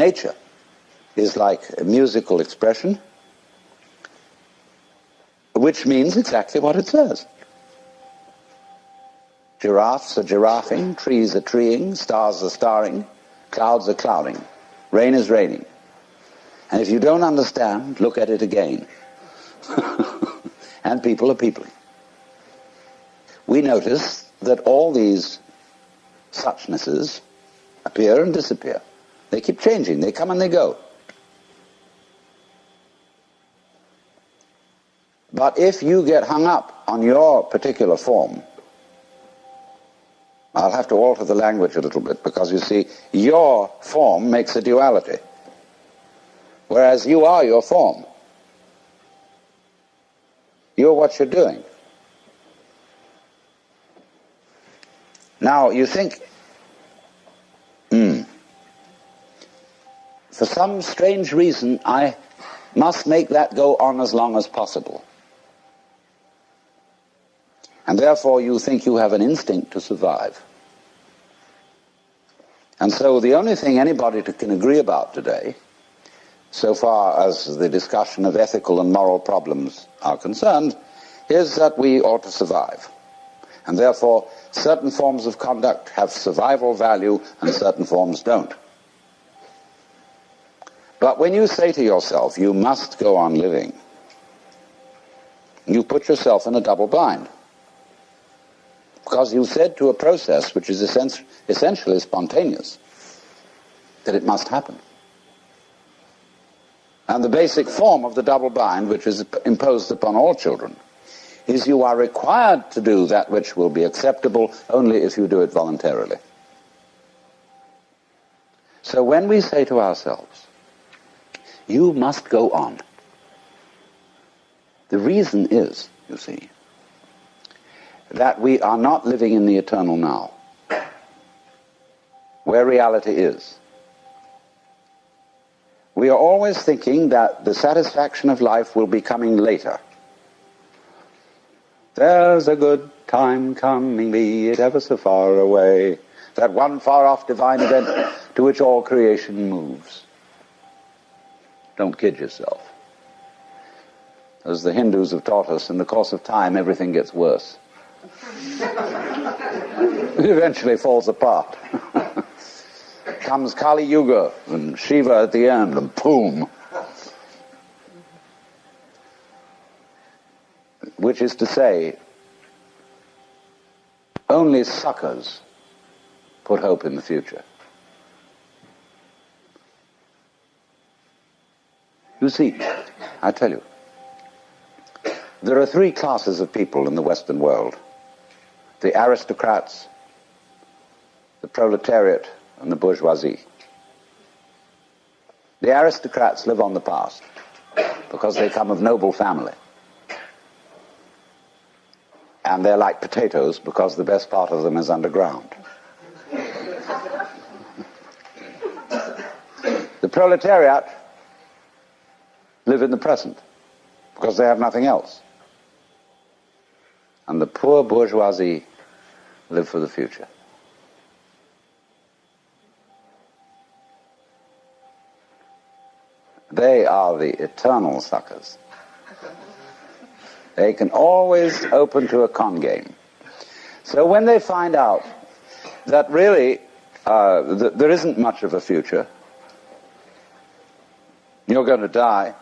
nature is like a musical expression, which means exactly what it says. Giraffes are giraffing, trees are treeing, stars are starring, clouds are clouding, rain is raining. And if you don't understand, look at it again. And people are peopling. We notice that all these suchnesses appear and disappear. They keep changing, they come and they go. But if you get hung up on your particular form, I'll have to alter the language a little bit, because you see, your form makes a duality, whereas you are your form. You're what you're doing. Now, you think, for some strange reason, I must make that go on as long as possible. And therefore you think you have an instinct to survive. And so the only thing anybody can agree about today, so far as the discussion of ethical and moral problems are concerned, is that we ought to survive. And therefore certain forms of conduct have survival value and certain forms don't. But when you say to yourself, you must go on living, you put yourself in a double bind. Because you said to a process which is essentially spontaneous that it must happen. And the basic form of the double bind, which is imposed upon all children, is you are required to do that which will be acceptable only if you do it voluntarily. So when we say to ourselves, you must go on, the reason is, you see, that we are not living in the eternal now, where reality is. We are always thinking that the satisfaction of life will be coming later. There's a good time coming, be it ever so far away, that one far-off divine event to which all creation moves. Don't kid yourself. As the Hindus have taught us, in the course of time everything gets worse. It eventually falls apart. Comes Kali Yuga and Shiva at the end, and boom. Which is to say, only suckers put hope in the future. You see, I tell you, there are three classes of people in the Western world: the aristocrats, the proletariat, and the bourgeoisie. The aristocrats live on the past because they come of noble family. And they're like potatoes because the best part of them is underground. The proletariat live in the present because they have nothing else. And the poor bourgeoisie live for the future. They are the eternal suckers. They can always open to a con game. So when they find out that really there isn't much of a future, you're going to die,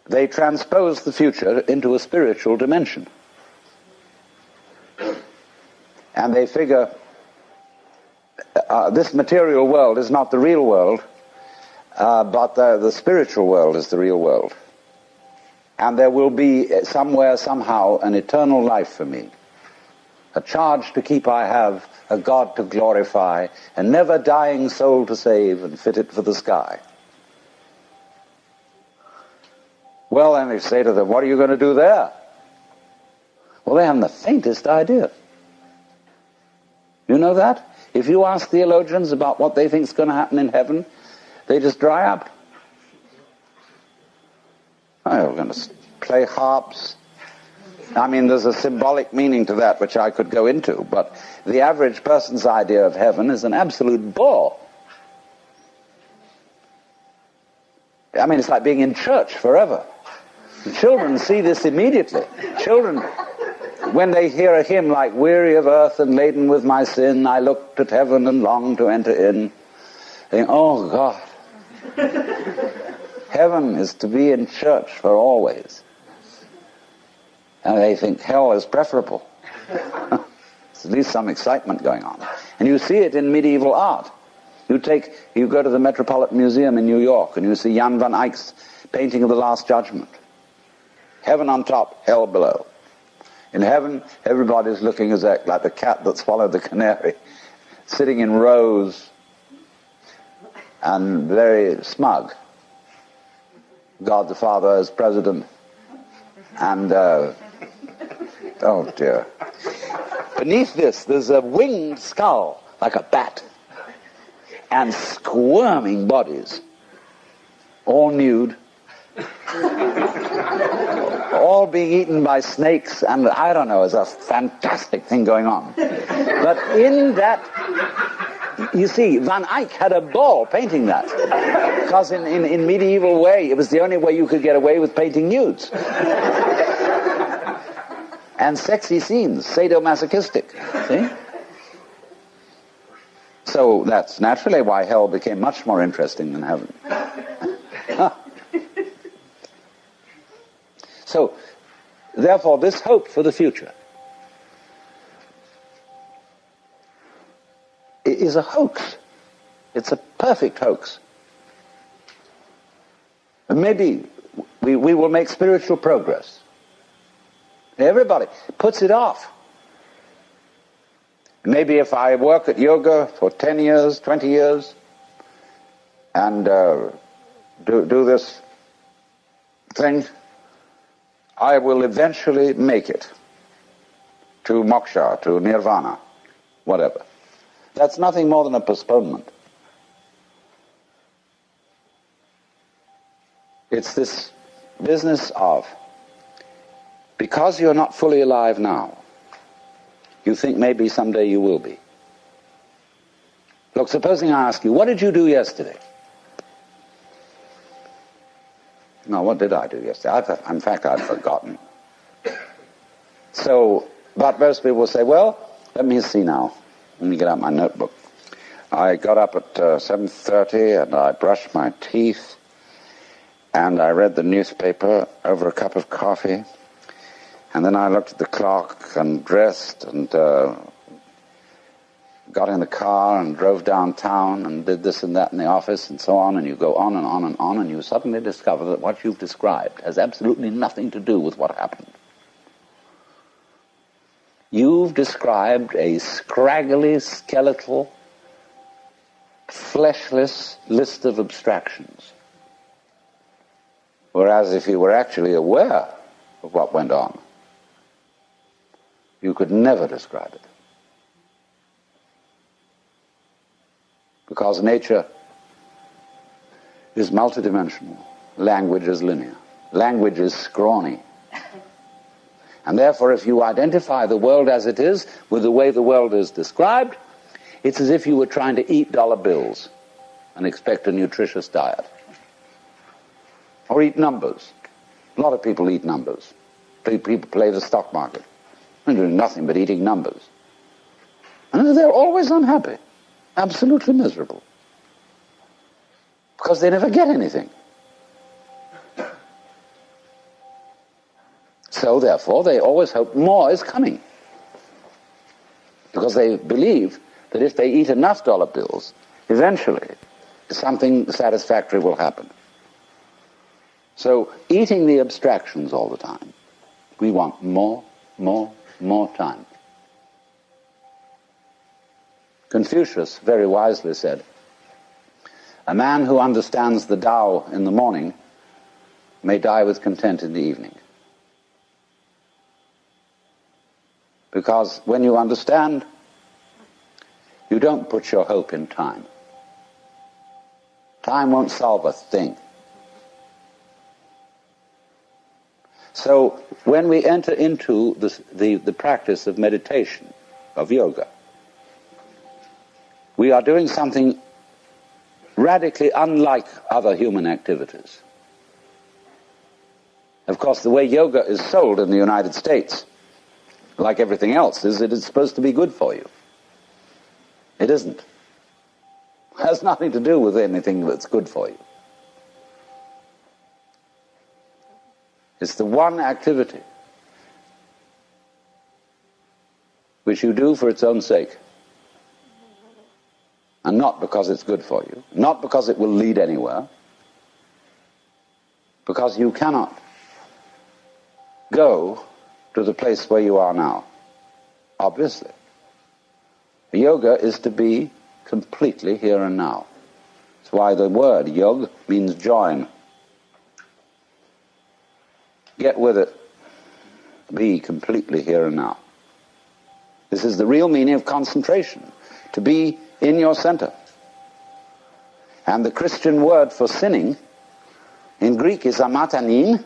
they transpose the future into a spiritual dimension. And they figure this material world is not the real world, but the spiritual world is the real world. And there will be somewhere, somehow, an eternal life for me. A charge to keep I have, a God to glorify, a never-dying soul to save and fit it for the sky. Well, then they say to them, what are you going to do there? Well, they haven't the faintest idea. You know that? If you ask theologians about what they think is going to happen in heaven, they just dry up. Oh, we're going to play harps, I mean, there's a symbolic meaning to that which I could go into, but the average person's idea of heaven is an absolute bore. I mean, it's like being in church forever. The children see this immediately. Children, when they hear a hymn like, "Weary of earth and laden with my sin, I looked at heaven and longed to enter in," they think, "Oh God, heaven is to be in church for always." And they think hell is preferable. There's at least some excitement going on. And you see it in medieval art. You go to the Metropolitan Museum in New York and you see Jan van Eyck's painting of the Last Judgment. Heaven on top, hell below. In heaven, everybody's looking like the cat that swallowed the canary, sitting in rows and very smug. God the Father as president, and oh dear. Beneath this, there's a winged skull, like a bat, and squirming bodies, all nude, all being eaten by snakes, and I don't know, there's a fantastic thing going on. But in that, you see, Van Eyck had a ball painting that, because in medieval way, it was the only way you could get away with painting nudes. And sexy scenes, sadomasochistic, see? So that's naturally why hell became much more interesting than heaven. So, therefore, this hope for the future is a hoax. It's a perfect hoax. And maybe we will make spiritual progress. Everybody puts it off. Maybe if I work at yoga for 10 years, 20 years, and do this thing, I will eventually make it to moksha, to nirvana, whatever. That's nothing more than a postponement. It's this business of, because you're not fully alive now, you think maybe someday you will be. Look, supposing I ask you, what did you do yesterday? No, what did I do yesterday? In fact, I'd forgotten. So, but most people will say, well, let me see now. Let me get out my notebook. I got up at 7:30 and I brushed my teeth and I read the newspaper over a cup of coffee. And then I looked at the clock and dressed and got in the car and drove downtown and did this and that in the office and so on, and you go on and on and on, and you suddenly discover that what you've described has absolutely nothing to do with what happened. You've described a scraggly, skeletal, fleshless list of abstractions. Whereas if you were actually aware of what went on, you could never describe it. Because nature is multidimensional. Language is linear. Language is scrawny. And therefore, if you identify the world as it is with the way the world is described, it's as if you were trying to eat dollar bills and expect a nutritious diet. Or eat numbers. A lot of people eat numbers. People play the stock market. They're doing nothing but eating numbers. And they're always unhappy. Absolutely miserable. Because they never get anything. So therefore, they always hope more is coming. Because they believe that if they eat enough dollar bills, eventually something satisfactory will happen. So eating the abstractions all the time, we want more time. Confucius very wisely said, a man who understands the Tao in the morning may die with content in the evening. Because when you understand, you don't put your hope in time. Time won't solve a thing. So when we enter into the practice of meditation, of yoga, we are doing something radically unlike other human activities. Of course, the way yoga is sold in the United States, like everything else, is that it's supposed to be good for you. It isn't. It has nothing to do with anything that's good for you. It's the one activity which you do for its own sake, and not because it's good for you, not because it will lead anywhere, because you cannot go to the place where you are now, obviously. Yoga is to be completely here and now. That's why the word yog means join. Get with it. Be completely here and now. This is the real meaning of concentration, to be in your center. And the Christian word for sinning in Greek is amatanin,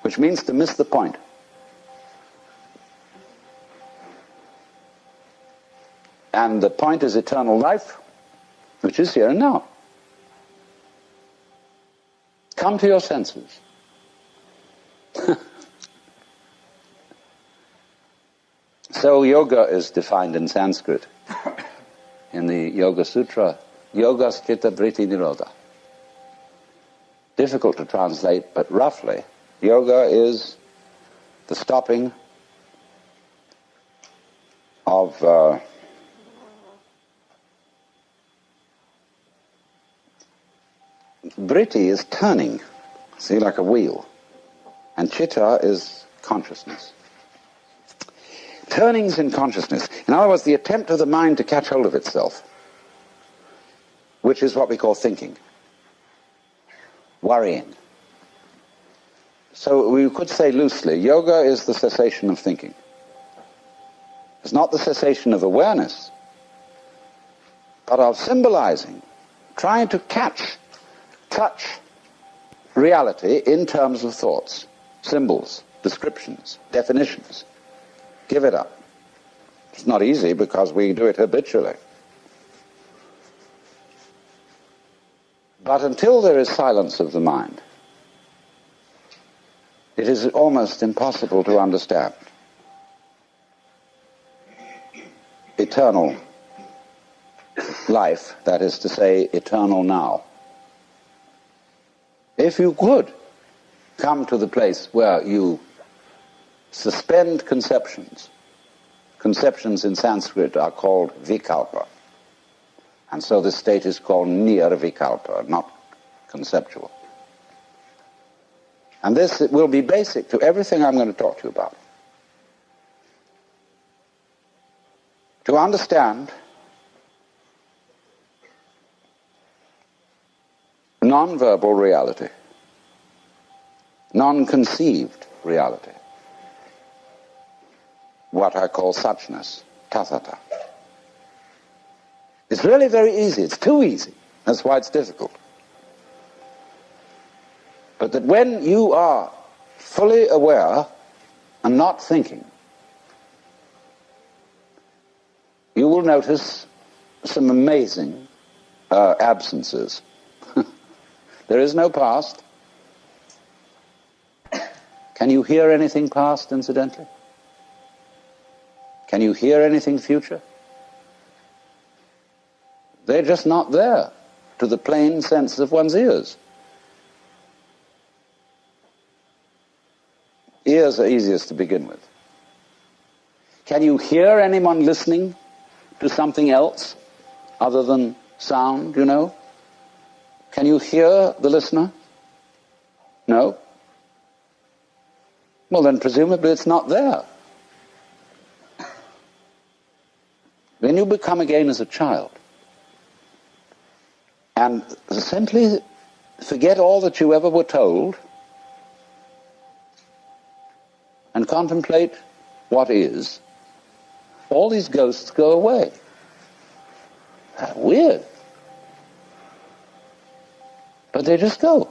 which means to miss the point. And the point is eternal life, which is here and now. Come to your senses. So yoga is defined in Sanskrit, in the Yoga Sutra, Yoga Chitta Vritti Nirodha. Difficult to translate, but roughly, yoga is the stopping of Vritti is turning, see, like a wheel. And chitta is consciousness. Turnings in consciousness. In other words, the attempt of the mind to catch hold of itself, which is what we call thinking, worrying. So we could say loosely, yoga is the cessation of thinking. It's not the cessation of awareness, but of symbolizing, trying to touch reality in terms of thoughts, symbols, descriptions, definitions. Give it up. It's not easy because we do it habitually. But until there is silence of the mind, it is almost impossible to understand eternal life, that is to say, eternal now. If you could come to the place where you suspend conceptions. Conceptions in Sanskrit are called vikalpa. And so this state is called nirvikalpa, not conceptual. And this will be basic to everything I'm going to talk to you about. To understand non-verbal reality, non-conceived reality, what I call suchness, tathata. It's really very easy. It's too easy. That's why it's difficult. But that when you are fully aware and not thinking, you will notice some amazing absences. There is no past. Can you hear anything past, incidentally? Can you hear anything future? They're just not there to the plain sense of one's ears. Ears are easiest to begin with. Can you hear anyone listening to something else other than sound, you know? Can you hear the listener? No? Well, then presumably it's not there. When you become again as a child and simply forget all that you ever were told and contemplate what is, all these ghosts go away. That's weird. But they just go.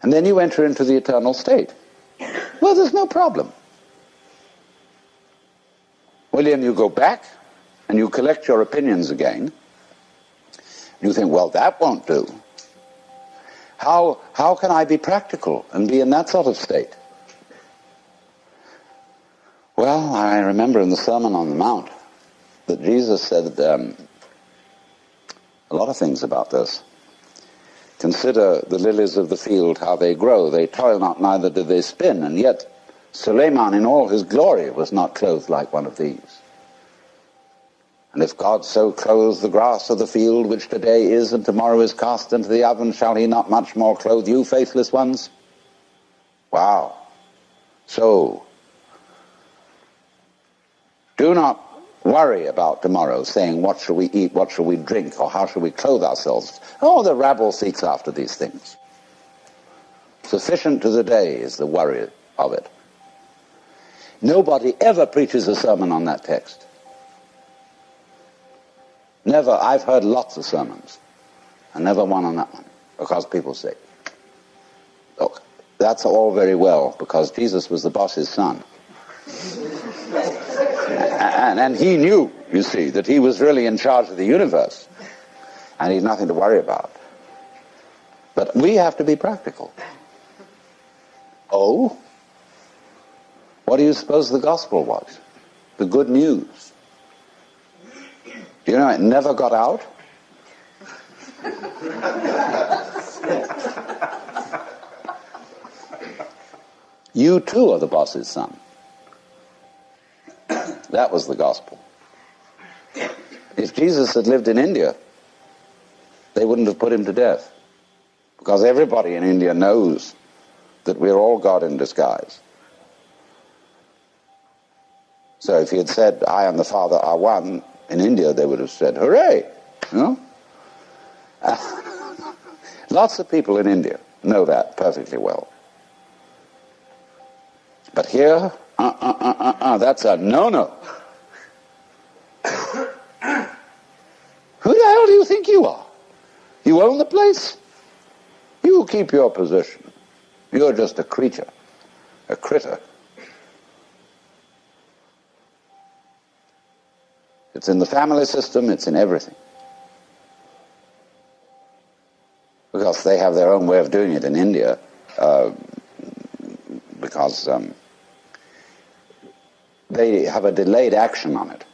And then you enter into the eternal state. Well, there's no problem. William, you go back and you collect your opinions again. You think, well, that won't do. How can I be practical and be in that sort of state? Well, I remember in the Sermon on the Mount that Jesus said a lot of things about this. Consider the lilies of the field, how they grow. They toil not, neither do they spin. And yet Suleiman in all his glory was not clothed like one of these. And if God so clothes the grass of the field, which today is and tomorrow is cast into the oven, shall he not much more clothe you, faithless ones? Wow. So, do not worry about tomorrow, saying, what shall we eat, what shall we drink, or how shall we clothe ourselves? Oh, the rabble seeks after these things. Sufficient to the day is the worry of it. Nobody ever preaches a sermon on that text. Never. I've heard lots of sermons, and never one on that one, because people say, look, that's all very well, because Jesus was the boss's son. And he knew, you see, that he was really in charge of the universe, and he's nothing to worry about. But we have to be practical. Oh? What do you suppose the gospel was? The good news. Do you know it never got out? You too are the boss's son. That was the gospel. If Jesus had lived in India, they wouldn't have put him to death. Because everybody in India knows that we're all God in disguise. So if he had said, I and the Father are one, in India they would have said, hooray! You know? Lots of people in India know that perfectly well. But here, that's a no-no. Who the hell do you think you are? You own the place? You keep your position. You're just a creature, a critter. It's in the family system, it's in everything. Because they have their own way of doing it in India, because they have a delayed action on it.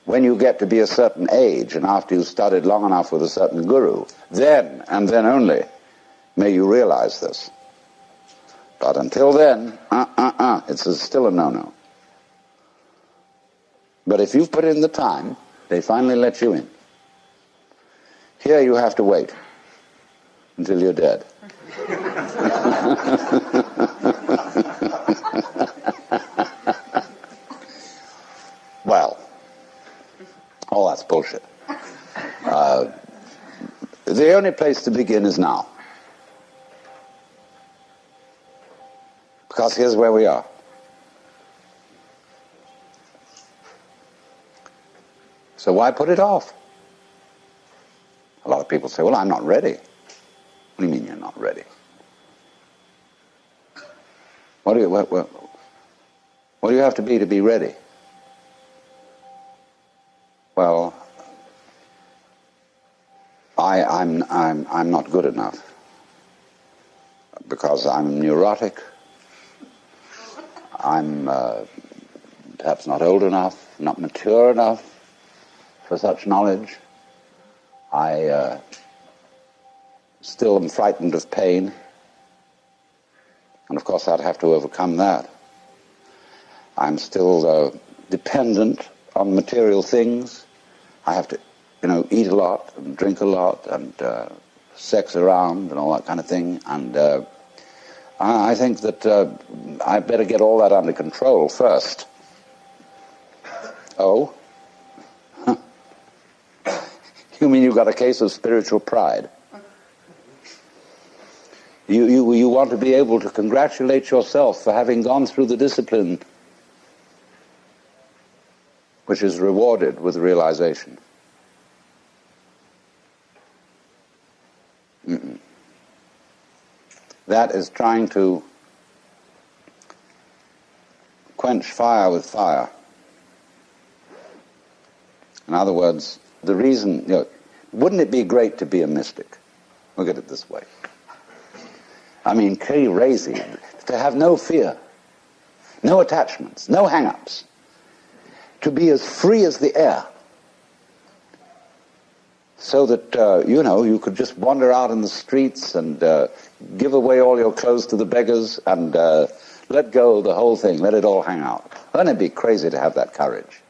When you get to be a certain age, and after you've studied long enough with a certain guru, then, and then only, may you realize this. But until then, it's still a no-no. But if you've put in the time, they finally let you in. Here you have to wait until you're dead. Well, all that's bullshit. The only place to begin is now. Because here's where we are. So why put it off? A lot of people say, well, I'm not ready. What do you mean you're not ready? What do you have to be ready? Well, I'm not good enough because I'm neurotic. I'm perhaps not old enough, not mature enough for such knowledge. I still am frightened of pain. And of course I'd have to overcome that. I'm still dependent on material things. I have to, eat a lot and drink a lot and sex around and all that kind of thing. And I think that I better get all that under control first. Oh? You mean you've got a case of spiritual pride? You want to be able to congratulate yourself for having gone through the discipline which is rewarded with realization. that is trying to quench fire with fire. In other words, the reason, wouldn't it be great to be a mystic? Look at it this way. I mean, crazy, to have no fear, no attachments, no hang-ups, to be as free as the air, so that, you could just wander out in the streets and give away all your clothes to the beggars and let go of the whole thing, let it all hang out. Wouldn't it be crazy to have that courage?